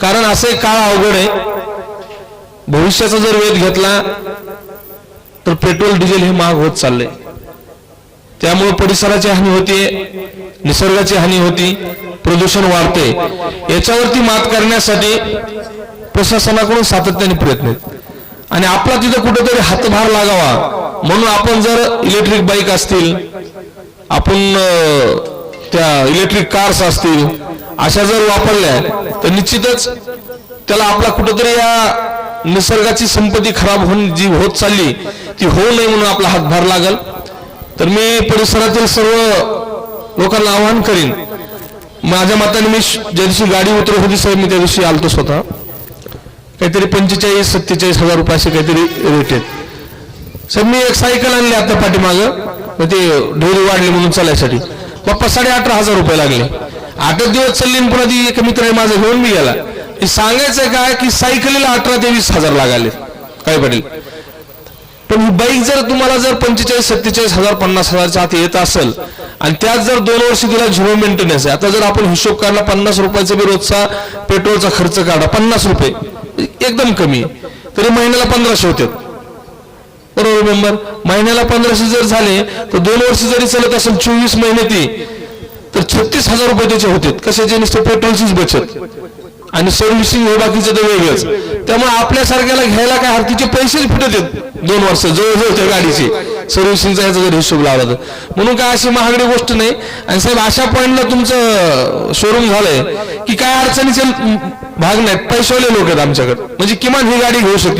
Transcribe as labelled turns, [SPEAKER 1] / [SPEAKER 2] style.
[SPEAKER 1] कारण असे काळ अवघड आहे, भविष्याचा जर वेध घेतला तर पेट्रोल डिझेल हे महाग होत चालले, त्यामुळे परिसराची हानी होते, निसर्गाची हानी होती, प्रदूषण वाढते। याच्यावरती मात करण्यासाठी प्रशासनाकडून सातत्याने प्रयत्न आहेत आणि आपला तिथे कुठेतरी हातभार लागावा म्हणून आपण जर इलेक्ट्रिक बाईक असतील, आपण त्या इलेक्ट्रिक कार्स असतील, अशा जर वापरल्या तर निश्चितच त्याला आपला कुठेतरी या निसर्गाची संपत्ती खराब होऊन जी होत चालली ती होऊ नये म्हणून आपला हातभार लागल। तर मी परिसरातील सर्व लोकांना आवाहन करीन, माझ्या मताने मी ज्या दिवशी गाडी उतरत होती साहेब, मी त्या दिवशी आलतो स्वतः, काहीतरी 45-47 हजार रुपये असे काहीतरी रेट आहेत साहेब। मी एक सायकल आणली आता पाठीमागं, मग ते ढोरी वाढली म्हणून चालायसाठी, बाप्पा 18,500 रुपये लागले। 8 दिवस चालली पुन्हा ती एक मित्र माझा घेऊन मी गेला। सांगायचंय काय की सायकलीला 18 ते 20 हजार लागले काय पडेल, पण ही बाईक जर तुम्हाला जर 45-47 हजार 50 हजारच्या आत येत असेल आणि त्यात जर 2 वर्ष तिला झिरो मेंटेनन्स आहे, आता जर आपण हिशोब काढला 50 रुपयाचा बी रोजचा पेट्रोलचा खर्च काढा, 50 रुपये एकदम कमी, तरी महिन्याला 1500 होते, बरोबर मेंबर? महिन्याला 1500 जर झाले तर 2 वर्ष जरी चालत असेल 24 महिने ती तर 36,000 रुपये त्याचे होते। कशाचे? नुसतं पेट्रोलचीच बचत आणि सर्व्हिसिंग हे बाकीचं तर वेगळंच। त्यामुळे आपल्यासारख्याला घ्यायला काय हरतीचे पैसे फिटत आहेत 2 वर्ष जवळजवळ त्या गाडीची सर्व्हिसिंगचा याचा जर हिशोब लावला तर, म्हणून काय अशी महागडी गोष्ट नाही। आणि साहेब अशा पॉईंटला तुमचं शोरूम झालंय की काय अडचणीचे भाग नाहीत, पैशावाले लोक आहेत आमच्याकडे, म्हणजे किमान ही गाडी घेऊ शकते